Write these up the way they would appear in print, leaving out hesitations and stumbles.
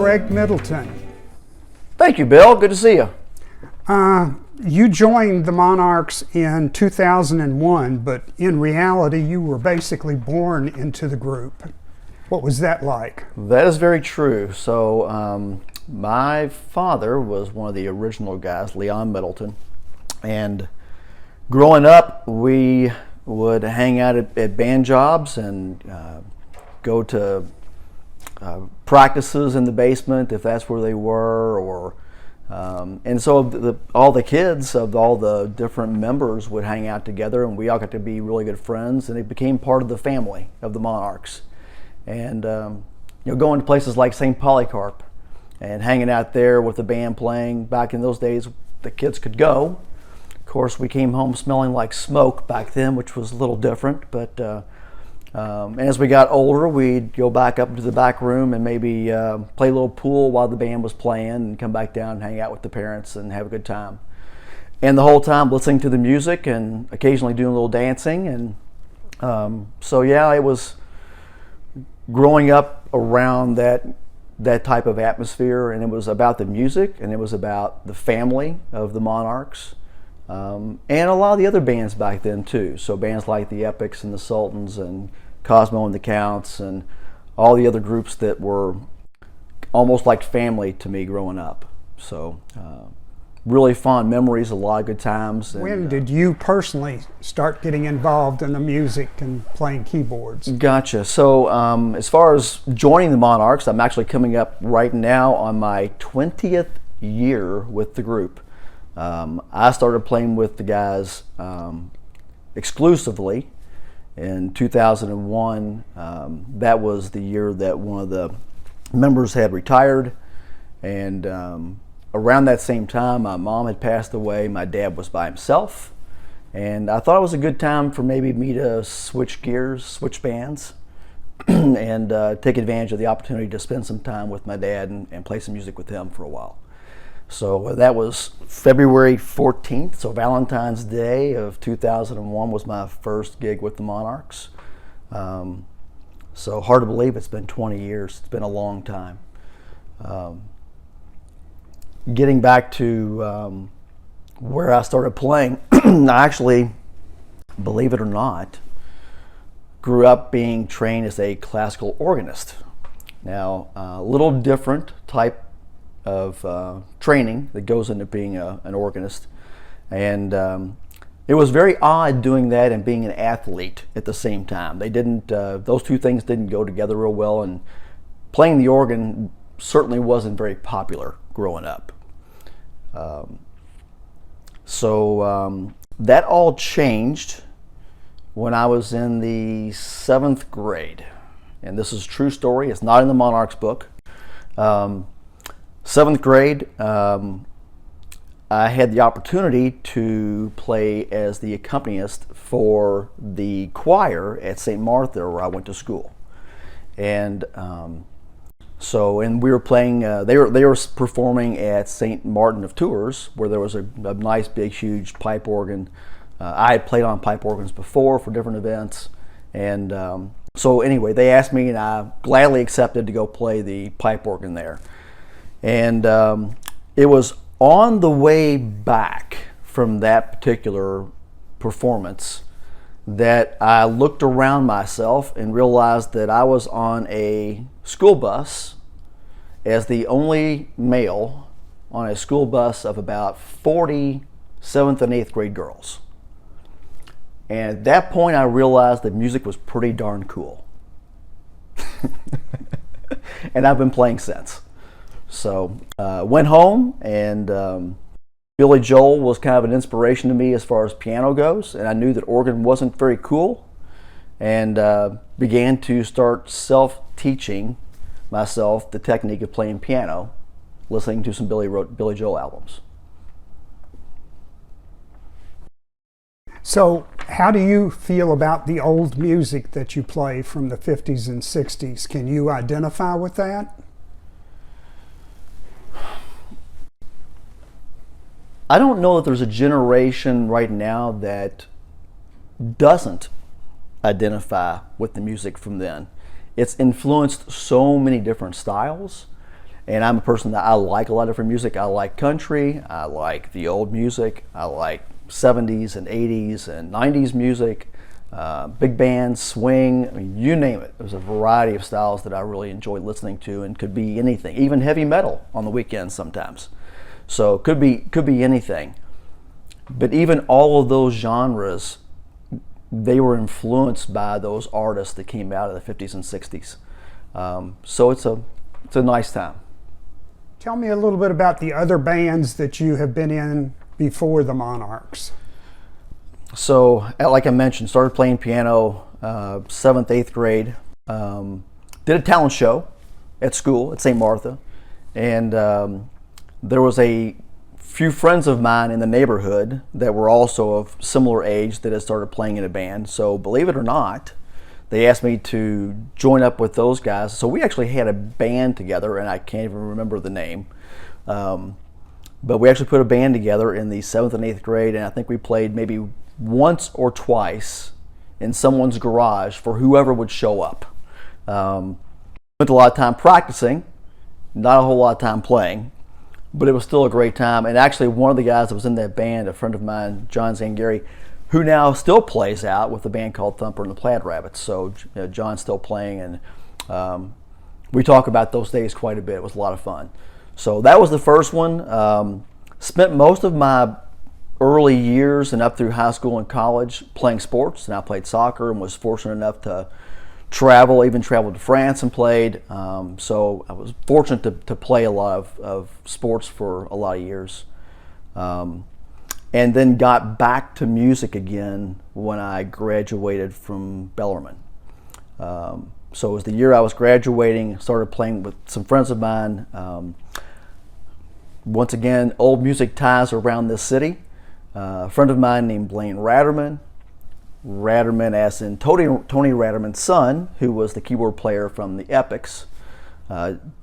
Greg Middleton. Thank you, Bill. Good to see you. You joined the Monarchs in 2001, but in reality, you were basically born into the group. What was that like? That is very true. So, my father was one of the original guys, Leon Middleton, and growing up, we would hang out at band jobs and go to practices in the basement if that's where they were, or and so all the kids of all the different members would hang out together, and we all got to be really good friends, and it became part of the family of the Monarchs. And going to places like St. Polycarp and hanging out there with the band playing. Back in those days, the kids could go. Of course, we came home smelling like smoke back then, which was a little different. But and as we got older, we'd go back up into the back room and maybe play a little pool while the band was playing, and come back down and hang out with the parents and have a good time. And the whole time listening to the music and occasionally doing a little dancing. And so yeah, it was growing up around that type of atmosphere, and it was about the music, and it was about the family of the Monarchs, and a lot of the other bands back then too. So bands like the Epics and the Sultans and Cosmo and the Counts and all the other groups that were almost like family to me growing up. So really fond memories, a lot of good times. And, when did you personally start getting involved in the music and playing keyboards? Gotcha. So as far as joining the Monarchs, I'm actually coming up right now on my 20th year with the group. I started playing with the guys exclusively in 2001. That was the year that one of the members had retired, and around that same time, my mom had passed away. My dad was by himself, and I thought it was a good time for maybe me to switch gears, switch bands, and take advantage of the opportunity to spend some time with my dad and play some music with him for a while. So that was February 14th, so Valentine's Day of 2001 was my first gig with the Monarchs. So hard to believe it's been 20 years. It's been a long time. Getting back to where I started playing, I actually, believe it or not, grew up being trained as a classical organist. Now, a little different type of training that goes into being an organist, and it was very odd doing that and being an athlete at the same time. They didn't; those two things didn't go together real well, and playing the organ certainly wasn't very popular growing up. So that all changed when I was in the 7th grade, and this is a true story. It's not in the Monarchs book. 7th grade, I had the opportunity to play as the accompanist for the choir at St. Martha, where I went to school. And we were playing, they were performing at St. Martin of Tours, where there was a nice, big, huge pipe organ. I had played on pipe organs before for different events. And so anyway, they asked me, and I gladly accepted to go play the pipe organ there. And it was on the way back from that particular performance that I looked around myself and realized that I was on a school bus as the only male on a school bus of about 40 7th and 8th grade girls. And at that point I realized that music was pretty darn cool. And I've been playing since. So went home, and Billy Joel was kind of an inspiration to me as far as piano goes, and I knew that organ wasn't very cool, and began to start self-teaching myself the technique of playing piano, listening to some Billy Joel albums. So how do you feel about the old music that you play from the 50s and 60s? Can you identify with that? I don't know that there's a generation right now that doesn't identify with the music from then. It's influenced so many different styles, And I'm a person that I like a lot of different music. I like country, I like the old music, I like 70s and 80s and 90s music, big band, swing, I mean, you name it. There's a variety of styles that I really enjoy listening to, and could be anything, even heavy metal on the weekends sometimes. So could be anything. But even all of those genres, they were influenced by those artists that came out of the 50s and 60s. So it's a nice time. Tell me a little bit about the other bands that you have been in before the Monarchs. So, like I mentioned, started playing piano 7th, 8th grade. Did a talent show at school at St. Martha, and there was a few friends of mine in the neighborhood that were also of similar age that had started playing in a band. So, believe it or not, they asked me to join up with those guys. So we actually had a band together, and I can't even remember the name. But we actually put a band together in the 7th and 8th grade, and I think we played maybe once or twice in someone's garage for whoever would show up. Spent a lot of time practicing, not a whole lot of time playing, but it was still a great time. And actually, one of the guys that was in that band, a friend of mine, John Zangari, who now still plays out with a band called Thumper and the Plaid Rabbits. So John's still playing, and we talk about those days quite a bit. It was a lot of fun. So that was the first one. Spent most of my early years and up through high school and college playing sports, and I played soccer and was fortunate enough to travel, even traveled to France and played. So I was fortunate to play a lot of sports for a lot of years. And then got back to music again when I graduated from Bellarmine. So it was the year I was graduating, started playing with some friends of mine. Once again, old music ties around this city. A friend of mine named Blaine Ratterman as in Tony Ratterman's son, who was the keyboard player from the Epics.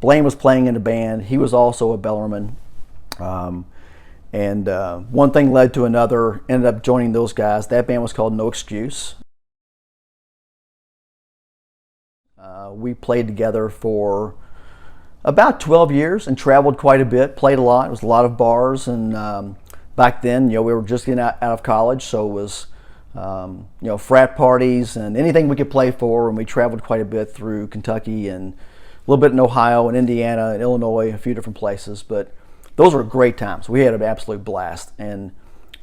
Blaine was playing in a band. He was also a Bellarmine. And one thing led to another, ended up joining those guys. That band was called No Excuse. We played together for about 12 years and traveled quite a bit, played a lot. It was a lot of bars, and back then, we were just getting out of college, so it was frat parties and anything we could play for, and we traveled quite a bit through Kentucky and a little bit in Ohio and Indiana and Illinois, a few different places, but those were great times. We had an absolute blast. And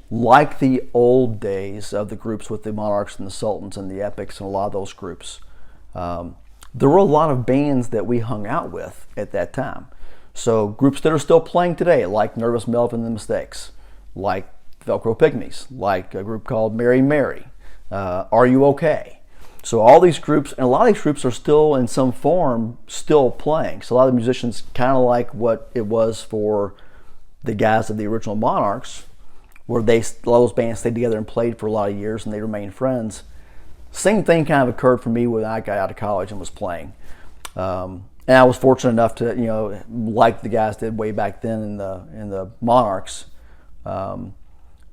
like the old days of the groups with the Monarchs and the Sultans and the Epics and a lot of those groups, there were a lot of bands that we hung out with at that time. So groups that are still playing today, like Nervous Melvin and the Mistakes, like Velcro Pygmies, like a group called Mary Mary, Are You Okay? So all these groups, and a lot of these groups are still in some form still playing. So a lot of the musicians, kind of like what it was for the guys of the original Monarchs, where a lot of those bands stayed together and played for a lot of years and they remained friends. Same thing kind of occurred for me when I got out of college and was playing. And I was fortunate enough to, like the guys did way back then in the Monarchs,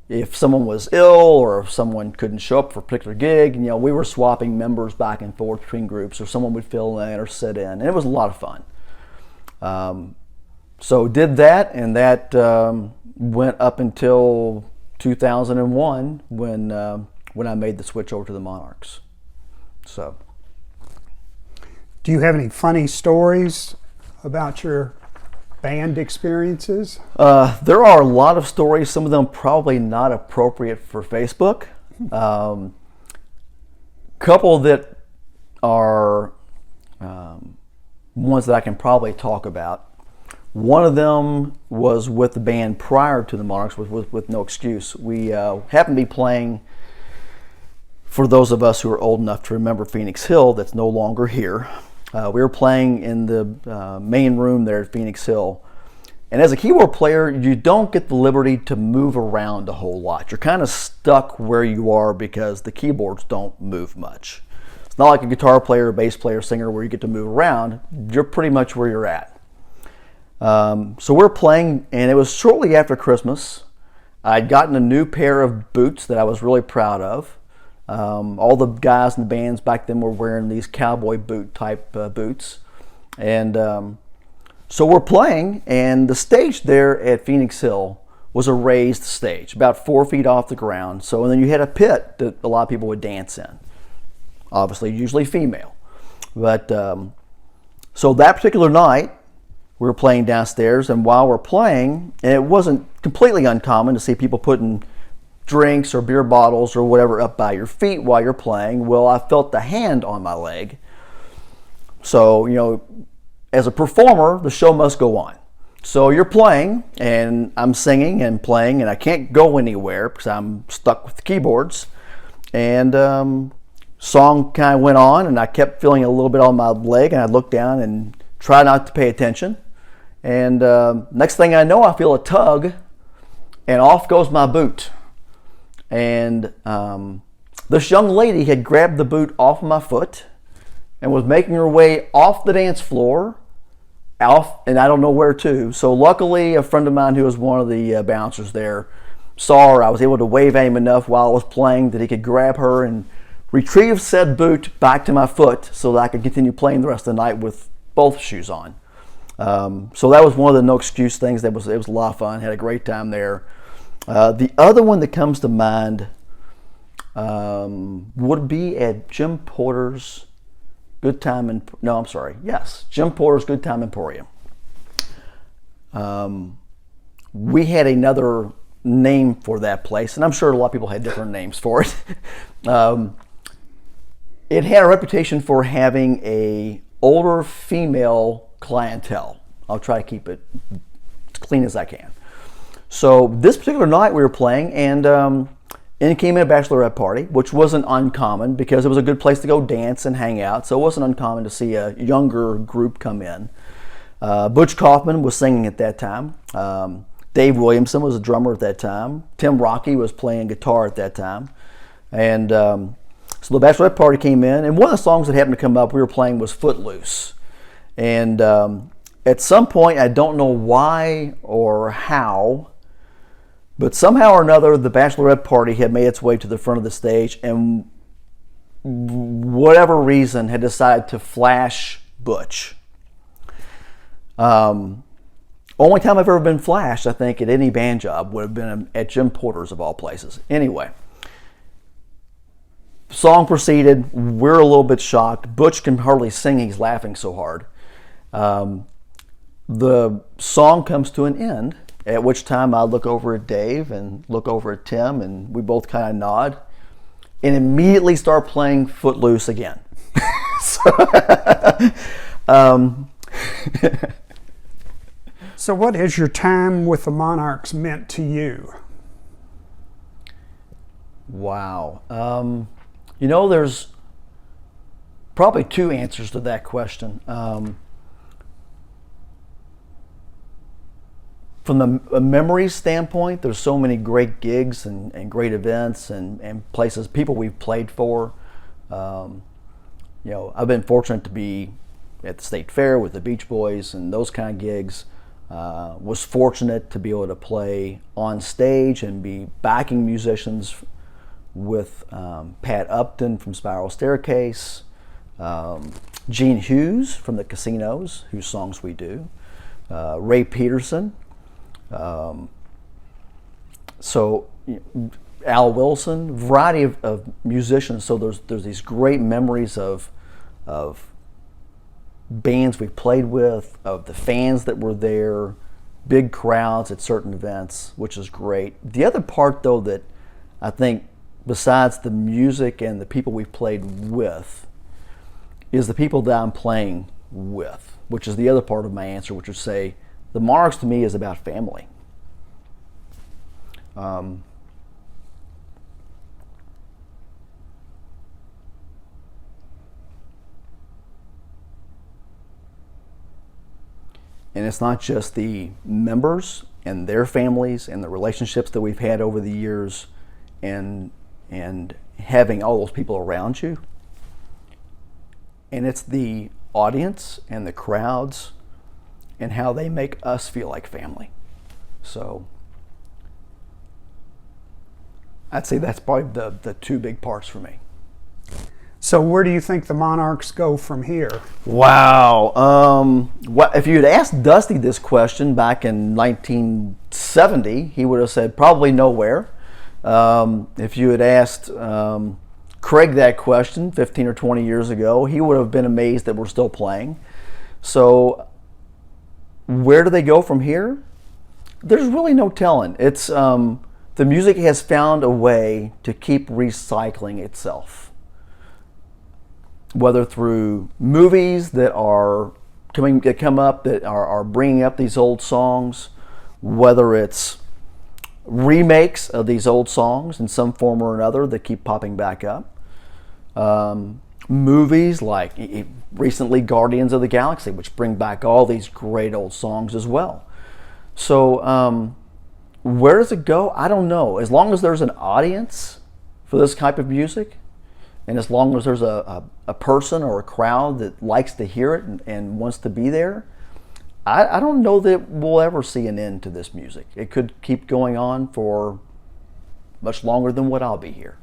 if someone was ill or if someone couldn't show up for a particular gig, we were swapping members back and forth between groups, or someone would fill in or sit in, and it was a lot of fun. So did that, and that went up until 2001 when I made the switch over to the Monarchs. So, do you have any funny stories about your band experiences? There are a lot of stories, some of them probably not appropriate for Facebook. Couple that are ones that I can probably talk about. One of them was with the band prior to the Monarchs, with No Excuse. We happened to be playing, for those of us who are old enough to remember Phoenix Hill, that's no longer here. We were playing in the main room there at Phoenix Hill. And as a keyboard player, you don't get the liberty to move around a whole lot. You're kind of stuck where you are because the keyboards don't move much. It's not like a guitar player, bass player, singer where you get to move around. You're pretty much where you're at. So we're playing, and it was shortly after Christmas. I'd gotten a new pair of boots that I was really proud of. All the guys in the bands back then were wearing these cowboy boot type boots. And So we're playing, and the stage there at Phoenix Hill was a raised stage, about 4 feet off the ground. So, and then you had a pit that a lot of people would dance in. Obviously, usually female. But so that particular night, we were playing downstairs, and while we're playing, and it wasn't completely uncommon to see people putting drinks or beer bottles or whatever up by your feet while you're playing. Well, I felt the hand on my leg. So, you know, as a performer, the show must go on. So you're playing, and I'm singing and playing, and I can't go anywhere because I'm stuck with the keyboards. And song kind of went on, and I kept feeling a little bit on my leg, and I looked down and tried not to pay attention. And next thing I know, I feel a tug, and off goes my boot. And this young lady had grabbed the boot off my foot and was making her way off the dance floor, and I don't know where to. So luckily, a friend of mine who was one of the bouncers there saw her. I was able to wave at him enough while I was playing that he could grab her and retrieve said boot back to my foot so that I could continue playing the rest of the night with both shoes on. So that was one of the no excuse things. It was a lot of fun. Had a great time there. The other one that comes to mind would be at Jim Porter's Jim Porter's Good Time Emporium. We had another name for that place, and I'm sure a lot of people had different names for it. It had a reputation for having a older female clientele. I'll try to keep it as clean as I can. So this particular night we were playing, and in came in a bachelorette party, which wasn't uncommon because it was a good place to go dance and hang out. So it wasn't uncommon to see a younger group come in. Butch Kaufman was singing at that time. Dave Williamson was a drummer at that time. Tim Rocky was playing guitar at that time. And so the bachelorette party came in, and one of the songs that happened to come up we were playing was Footloose. And at some point, I don't know why or how, but somehow or another, the bachelorette party had made its way to the front of the stage, and whatever reason had decided to flash Butch. Only time I've ever been flashed, I think, at any band job would have been at Jim Porter's of all places. Anyway, song proceeded. We're a little bit shocked. Butch can hardly sing. He's laughing so hard. The song comes to an end, at which time I look over at Dave and look over at Tim, and we both kind of nod and immediately start playing Footloose again. So what has your time with the Monarchs meant to you? Wow. You know, there's probably two answers to that question. From the memory standpoint, there's so many great gigs and great events and places, people we've played for. You know, I've been fortunate to be at the State Fair with the Beach Boys and those kind of gigs. Was fortunate to be able to play on stage and be backing musicians with Pat Upton from Spiral Staircase, Gene Hughes from the Casinos, whose songs we do, Ray Peterson, so Al Wilson, variety of musicians. So there's these great memories of bands we've played with, of the fans that were there, big crowds at certain events, which is great. The other part, though, that I think, besides the music and the people we've played with, is the people that I'm playing with, which is the other part of my answer, which would say the Monarchs to me is about family. And it's not just the members and their families and the relationships that we've had over the years and having all those people around you. And it's the audience and the crowds and how they make us feel like family. So I'd say that's probably the two big parts for me. So where do you think the Monarchs go from here? Wow. If you had asked Dusty this question back in 1970, he would have said probably nowhere. If you had asked Craig that question 15 or 20 years ago, he would have been amazed that we're still playing. So where do they go from here? There's really no telling. It's the music has found a way to keep recycling itself. Whether through movies that come up that are bringing up these old songs, whether it's remakes of these old songs in some form or another that keep popping back up, movies like recently Guardians of the Galaxy, which bring back all these great old songs as well. So where does it go? I don't know. As long as there's an audience for this type of music, and as long as there's a person or a crowd that likes to hear it and wants to be there, I don't know that we'll ever see an end to this music. It could keep going on for much longer than what I'll be here.